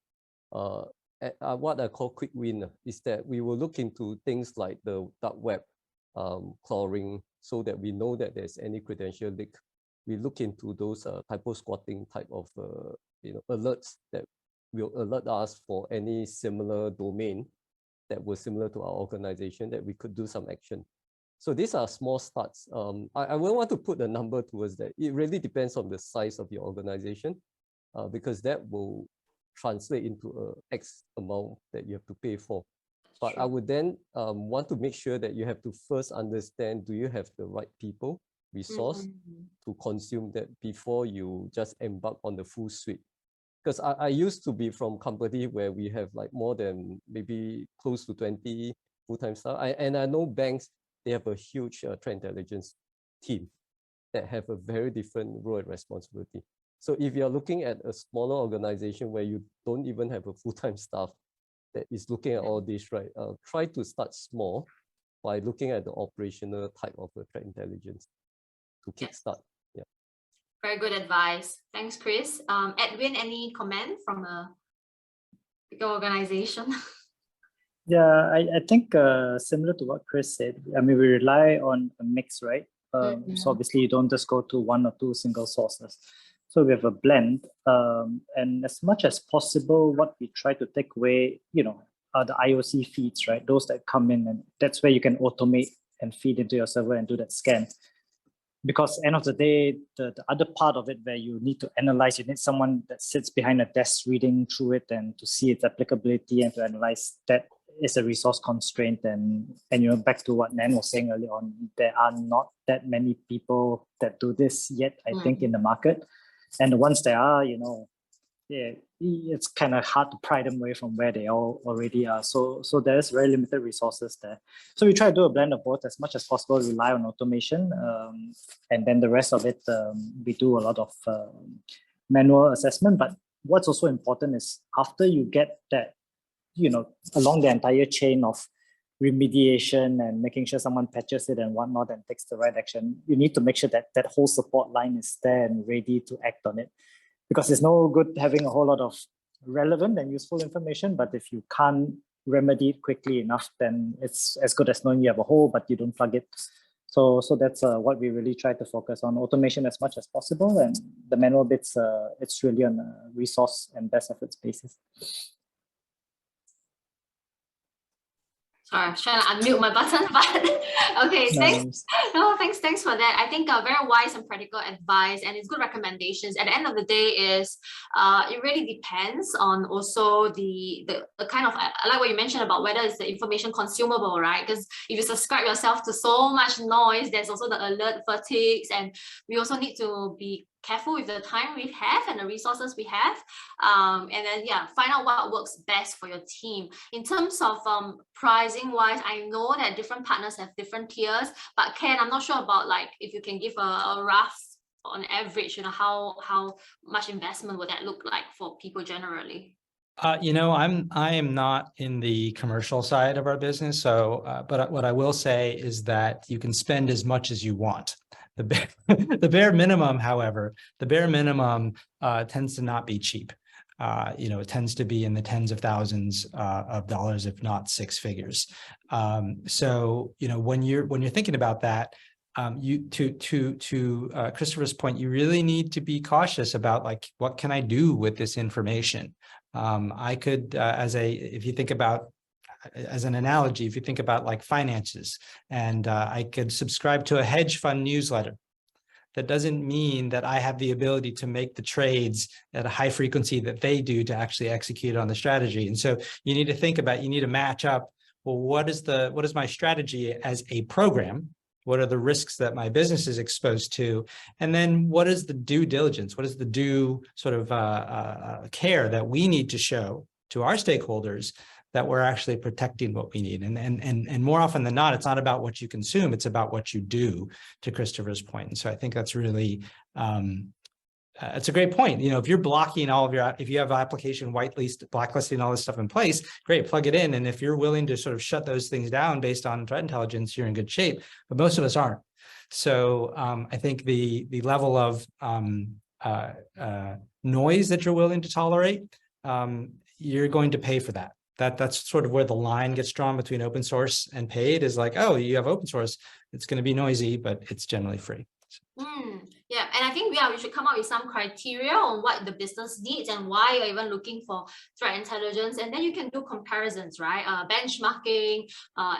what I call quick win, is that we will look into things like the dark web, clawing, so that we know that there's any credential leak. We look into those typo squatting type of alerts that will alert us for any similar domain that was similar to our organization that we could do some action. So these are small starts. I won't want to put a number towards that. It really depends on the size of your organization, because that will translate into X amount that you have to pay for. But I would then want to make sure that you have to first understand, do you have the right people, resource to consume that before you just embark on the full suite? Because I used to be from company where we have like more than maybe close to 20 full-time staff. And I know banks, they have a huge threat intelligence team that have a very different role and responsibility. So if you're looking at a smaller organization where you don't even have a full-time staff that is looking at all this, right? Try to start small by looking at the operational type of the threat intelligence to kickstart. Yeah. Very good advice. Thanks, Chris. Edwin, any comment from a bigger organization? Yeah, I think similar to what Chris said, I mean, we rely on a mix, right? So obviously you don't just go to one or two single sources. So we have a blend, and as much as possible, what we try to take away, are the IOC feeds, right? Those that come in, and that's where you can automate and feed into your server and do that scan. Because end of the day, the other part of it where you need to analyze, you need someone that sits behind a desk reading through it and to see its applicability and to analyze that is a resource constraint. And back to what Nan was saying earlier on, there are not that many people that do this yet, I think, in the market. And the ones there are, it's kind of hard to pry them away from where they all already are. So there's very limited resources there. So we try to do a blend of both as much as possible, rely on automation. And then the rest of it, we do a lot of manual assessment. But what's also important is after you get that, along the entire chain of remediation and making sure someone patches it and whatnot and takes the right action, you need to make sure that that whole support line is there and ready to act on it. Because it's no good having a whole lot of relevant and useful information, but if you can't remedy it quickly enough, then it's as good as knowing you have a hole, but you don't plug it. So that's what we really try to focus on, automation as much as possible, and the manual bits, it's really on a resource and best efforts basis. Sorry, I was trying to unmute my button, but okay, thanks. No, thanks for that. I think very wise and practical advice, and it's good recommendations. At the end of the day, it really depends on also the kind of, I like what you mentioned about whether it's the information consumable, right? Because if you subscribe yourself to so much noise, there's also the alert fatigues, and we also need to be careful with the time we have and the resources we have, and then find out what works best for your team. In terms of pricing wise, I know that different partners have different tiers, but Ken, I'm not sure about like if you can give a rough on average, how much investment would that look like for people generally? I am not in the commercial side of our business, so but what I will say is that you can spend as much as you want. The bare minimum, however, tends to not be cheap. It tends to be in the tens of thousands of dollars, if not six figures. So when you're thinking about that, to Christopher's point, you really need to be cautious about like, what can I do with this information? I could, if you think about, as an analogy, if you think about like finances, and I could subscribe to a hedge fund newsletter. That doesn't mean that I have the ability to make the trades at a high frequency that they do to actually execute on the strategy. And so you need to think about, you need to match up, well, what is my strategy as a program? What are the risks that my business is exposed to? And then what is the due diligence? What is the due sort of care that we need to show to our stakeholders that we're actually protecting what we need. And more often than not, it's not about what you consume, it's about what you do, to Christopher's point. And so I think that's really, it's a great point. You know, if you're blocking all of your, if you have application whitelist, blacklisting, all this stuff in place, great, plug it in. And if you're willing to sort of shut those things down based on threat intelligence, you're in good shape. But most of us aren't. So I think the level of noise that you're willing to tolerate, you're going to pay for that. That's sort of where the line gets drawn between open source and paid, is like, oh, you have open source, it's going to be noisy, but it's generally free. Yeah, and I think we should come up with some criteria on what the business needs and why you're even looking for threat intelligence, and then you can do comparisons, right? Benchmarking,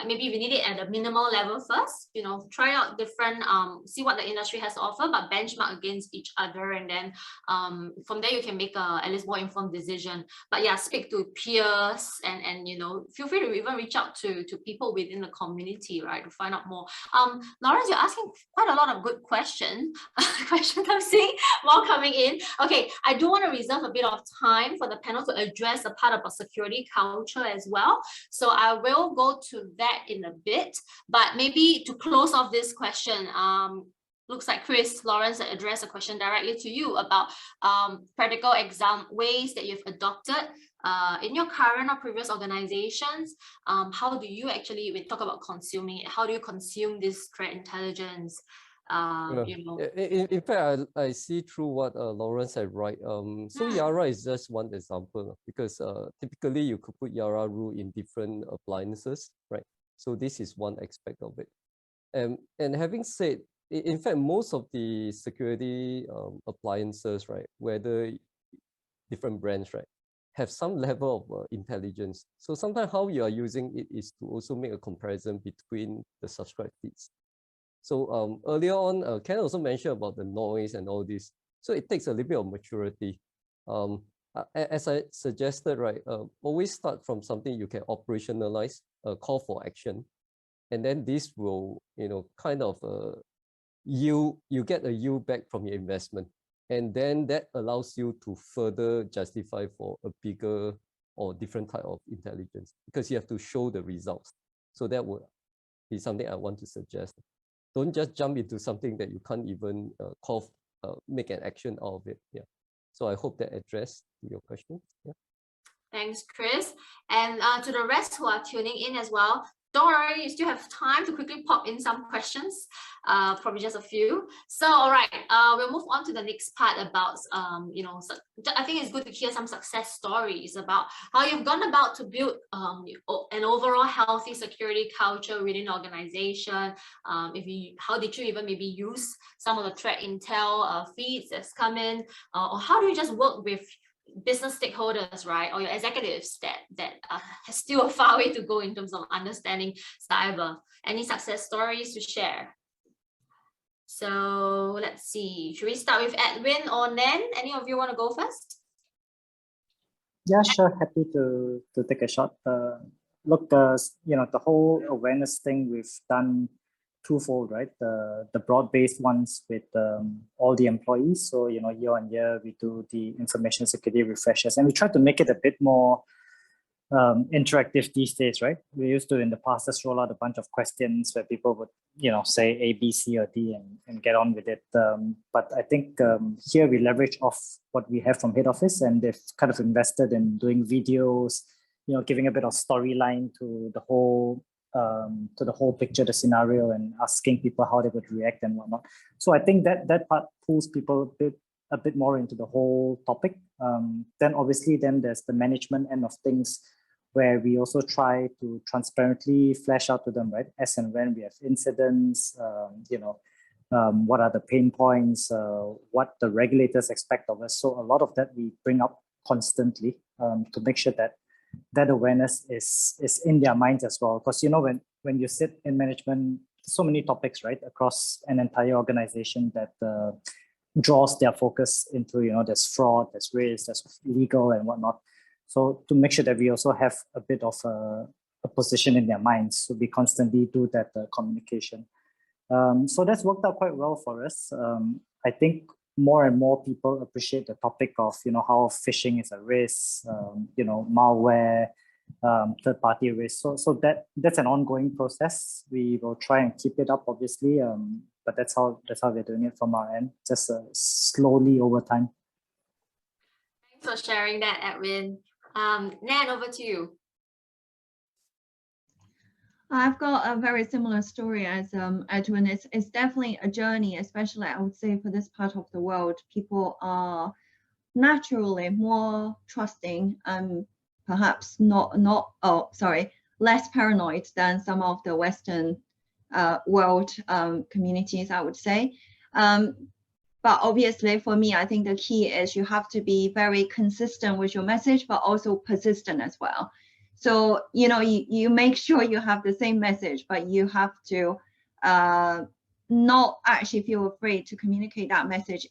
maybe we need it at a minimal level first, you know, try out different, see what the industry has to offer, but benchmark against each other, and then from there you can make a at least more informed decision. But yeah, speak to peers, and you know, feel free to even reach out to people within the community, right, to find out more. Lawrence, you're asking quite a lot of good questions. I'm seeing more coming in. Okay, I do want to reserve a bit of time for the panel to address a part about security culture as well. So I will go to that in a bit, but maybe to close off this question, looks like Chris, Lawrence addressed a question directly to you about practical ways that you've adopted in your current or previous organizations. How do you actually, we talk about consuming it, how do you consume this threat intelligence? You know, in fact, I see through what Lawrence said, right? So Yara is just one example, because typically you could put Yara rule in different appliances, right? So this is one aspect of it. And having said, in fact, most of the security appliances, right, whether different brands, right, have some level of intelligence. So sometimes how you are using it is to also make a comparison between the subscribe feeds. So earlier on, Ken also mentioned about the noise and all this. So it takes a little bit of maturity. As I suggested, right, always start from something you can operationalize, call for action. And then this will, you know, kind of you get a yield back from your investment. And then that allows you to further justify for a bigger or different type of intelligence, because you have to show the results. So that would be something I want to suggest. Don't just jump into something that you can't even make an action out of it. Yeah. So I hope that addressed your question. Yeah. Thanks, Chris. And to the rest who are tuning in as well, don't worry, you still have time to quickly pop in some questions, probably just a few. So, all right, we'll move on to the next part about, you know, so I think it's good to hear some success stories about how you've gone about to build an overall healthy security culture within the organization. How did you even maybe use some of the threat intel feeds that's come in, or how do you just work with business stakeholders, right, or your executives that has still a far way to go in terms of understanding cyber? Any success stories to share? So let's see, should we start with Edwin or Nan? Any of you want to go first? Yeah, sure, happy to take a shot. Look, you know, the whole awareness thing we've done twofold, right? The broad-based ones with all the employees. So, you know, year on year, we do the information security refreshers, and we try to make it a bit more interactive these days, right? We used to, in the past, just roll out a bunch of questions where people would, you know, say A, B, C, or D and get on with it. But I think here we leverage off what we have from head office, and they've kind of invested in doing videos, you know, giving a bit of storyline to the whole picture, the scenario, and asking people how they would react and whatnot. So I think that part pulls people a bit more into the whole topic. Then obviously, then there's the management end of things, where we also try to transparently flesh out to them, right, as and when we have incidents, you know, what are the pain points, what the regulators expect of us. So a lot of that we bring up constantly to make sure that that awareness is in their minds as well. Because, you know, when you sit in management, so many topics, right, across an entire organization that draws their focus into, you know, there's fraud, there's risk, there's legal and whatnot. So to make sure that we also have a bit of a position in their minds, so we constantly do that communication. So that's worked out quite well for us. I think more and more people appreciate the topic of, you know, how phishing is a risk, you know, malware, third-party risk. So that's an ongoing process. We will try and keep it up, obviously, but that's how we're doing it from our end, just slowly over time. Thanks for sharing that, Edwin. Nan, over to you. I've got a very similar story as Edwin. It's definitely a journey, especially I would say for this part of the world. People are naturally more trusting and perhaps less paranoid than some of the Western world communities, I would say. But obviously for me, I think the key is you have to be very consistent with your message, but also persistent as well. So, you make sure you have the same message, but you have to not actually feel afraid to communicate that message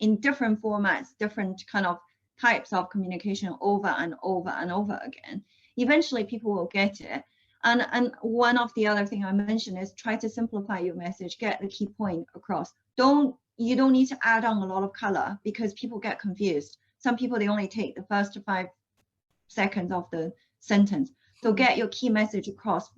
in different formats, different kind of types of communication over and over and over again. Eventually people will get it. And one of the other thing I mentioned is try to simplify your message, get the key point across. You don't need to add on a lot of color because people get confused. Some people, they only take the first 5 seconds of the sentence. So get your key message across,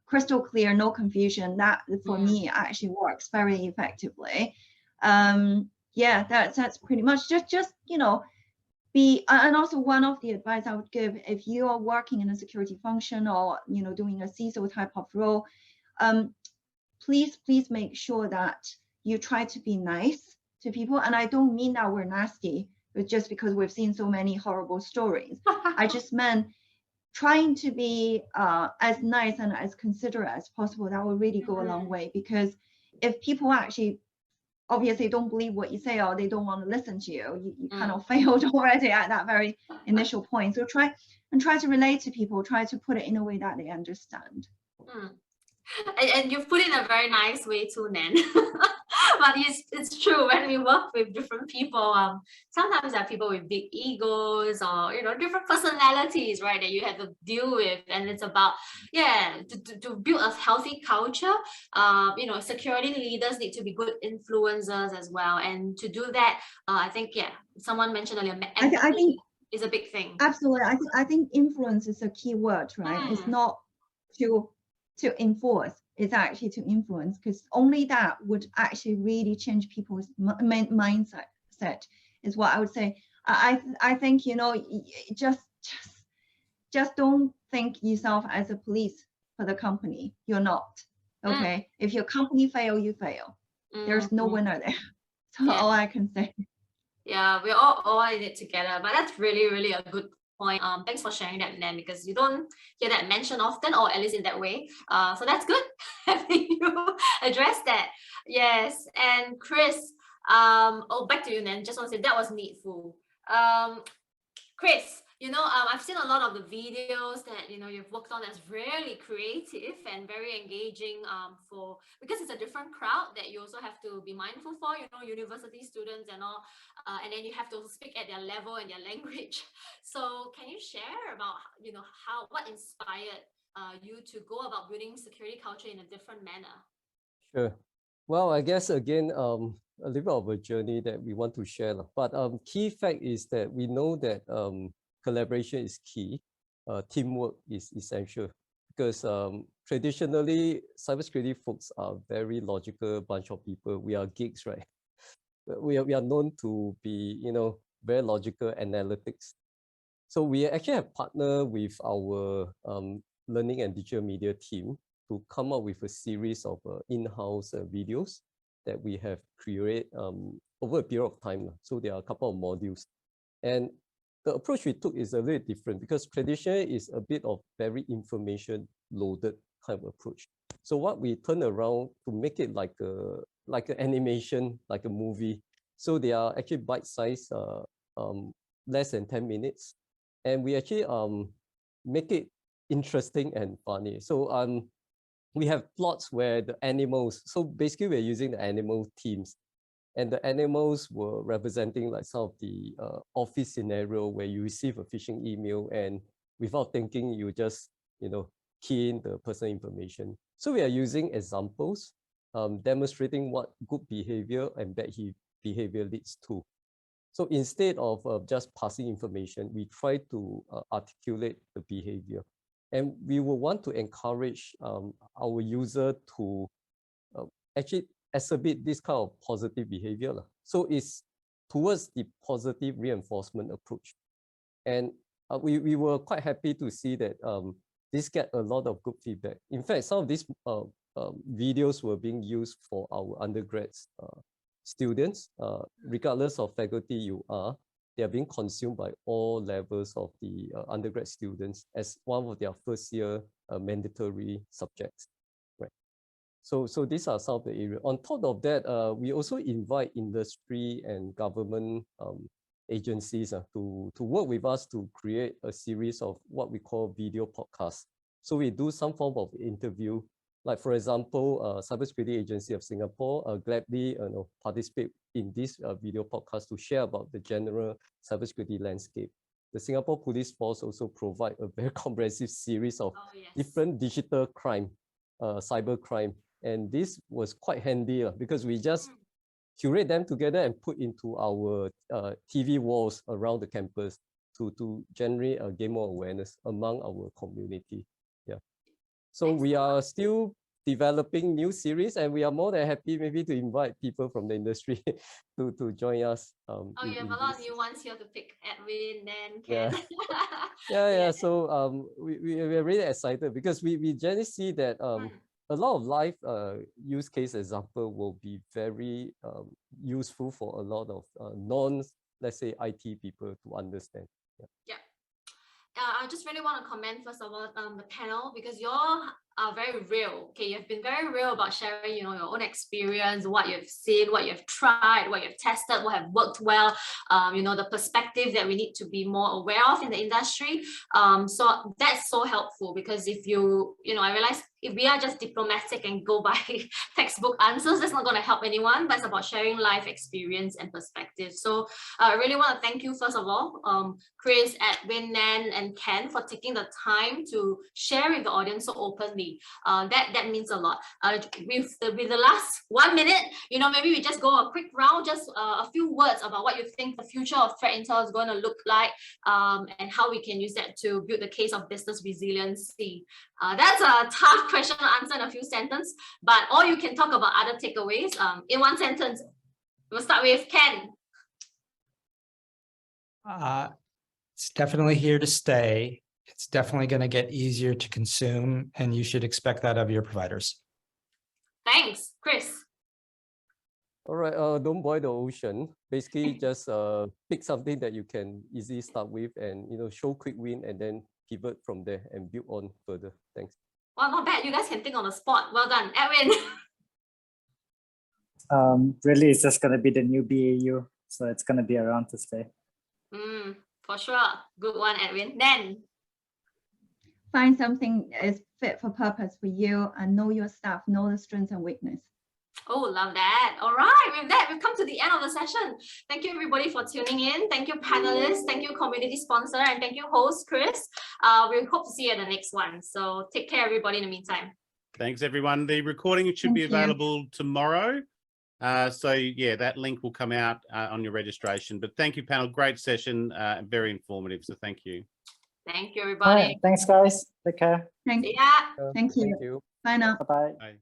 crystal clear, no confusion. That for me actually works very effectively. Yeah, that's pretty much just be. And also one of the advice I would give, if you are working in a security function or doing a CISO type of role, please make sure that you try to be nice to people. And I don't mean that we're nasty, but just because we've seen so many horrible stories. I just meant trying to be as nice and as considerate as possible. That will really go a long way, because if people actually obviously don't believe what you say or they don't want to listen to you, you kind of failed already at that very initial point. So try to relate to people, try to put it in a way that they understand. And you put it in a very nice way too, Nan. But it's true, when we work with different people, sometimes there are people with big egos or different personalities, right, that you have to deal with. And it's about to build a healthy culture. Security leaders need to be good influencers as well. And to do that, I think someone mentioned earlier, I think is a big thing. Absolutely. I think influence is a key word, right? It's not to enforce, it's actually to influence, because only that would actually really change people's mindset, is what I would say. I think, just don't think yourself as a police for the company. You're not. Okay. If your company fail, you fail. There's no winner there. So all I can say. Yeah, we're all in it together. But that's really, really a good point. Thanks for sharing that, Nan, because you don't hear that mentioned often, or at least in that way. So that's good having you address that. Yes. And Chris, back to you, Nan. Just want to say that was needful. Chris, I've seen a lot of the videos that you've worked on that's really creative and very engaging because it's a different crowd that you also have to be mindful for, university students and all, and then you have to speak at their level and their language. So can you share about what inspired you to go about building security culture in a different manner? Sure. Well, I guess again, a little bit of a journey that we want to share. But key fact is that we know that collaboration is key. Teamwork is essential, because traditionally, cybersecurity folks are very logical bunch of people. We are geeks, right? We are known to be, very logical analytics. So we actually have partnered with our learning and digital media team to come up with a series of in-house videos that we have created over a period of time. So there are a couple of modules. And the approach we took is a little different, because traditionally is a bit of very information loaded kind of approach. So what we turn around to make it like an animation, like a movie. So they are actually bite-sized, less than 10 minutes. And we actually make it interesting and funny. So we have plots where the animals, so basically we're using the animal themes, and the animals were representing like some of the office scenario where you receive a phishing email and without thinking, you just, key in the personal information. So we are using examples, demonstrating what good behavior and bad behavior leads to. So instead of just passing information, we try to articulate the behavior. And we will want to encourage our user to actually exhibit this kind of positive behavior. So it's towards the positive reinforcement approach. And we were quite happy to see that this get a lot of good feedback. In fact, some of these videos were being used for our undergrads students, regardless of faculty you are. They are being consumed by all levels of the undergrad students as one of their first year mandatory subjects. Right. So these are some of the areas. On top of that, we also invite industry and government agencies to work with us to create a series of what we call video podcasts. So we do some form of interview, like for example, Cybersecurity Agency of Singapore gladly participate in this video podcast to share about the general cybersecurity landscape. The Singapore Police Force also provide a very comprehensive series of different digital crime, cyber crime. And this was quite handy because we just curate them together and put into our TV walls around the campus to generate a gain more awareness among our community. Yeah. So we are still developing new series, and we are more than happy maybe to invite people from the industry to join us. You have a lot of new ones here to pick. Edwin, then Yeah. Ken. Yeah. So we are really excited because we generally see that a lot of live use case example will be very useful for a lot of let's say, IT people to understand. Yeah. I just really want to comment first of all the panel, because you all are very real. Okay, you've been very real about sharing, your own experience, what you've seen, what you've tried, what you've tested, what have worked well. The perspective that we need to be more aware of in the industry. So that's so helpful, because if I realize if we are just diplomatic and go by textbook answers, that's not going to help anyone. But it's about sharing life experience and perspective. So I really want to thank you first of all, Chris, Edwin, Nan, and Ken, for taking the time to share with the audience so openly. That means a lot. With the last 1 minute, maybe we just go a quick round, just a few words about what you think the future of threat intel is going to look like, and how we can use that to build the case of business resiliency. That's a tough question to answer in a few sentences, but or you can talk about other takeaways in one sentence. We'll start with Ken. It's definitely here to stay. It's definitely going to get easier to consume, and you should expect that of your providers. Thanks, Chris. All right, don't boil the ocean. Basically, just pick something that you can easily start with, and show quick win, and then pivot from there and build on further. Thanks. Well, not bad. You guys can think on the spot. Well done, Edwin. Really, it's just going to be the new BAU, so it's going to be around to stay. For sure. Good one, Edwin. Then Find something that is fit for purpose for you, and know your staff, know the strengths and weakness. Oh, love that. All right, with that, we've come to the end of the session. Thank you, everybody, for tuning in. Thank you, panelists. Thank you, community sponsor. And thank you, host, Chris. We hope to see you at the next one. So take care, everybody, in the meantime. Thanks, everyone. The recording should be available tomorrow. So, yeah, that link will come out on your registration. But thank you, panel. Great session. Very informative. So thank you. Thank you, everybody. All right, thanks, guys. Take care. Thank you. Yeah. Thank you. Thank you. Bye now. Bye-bye. Bye.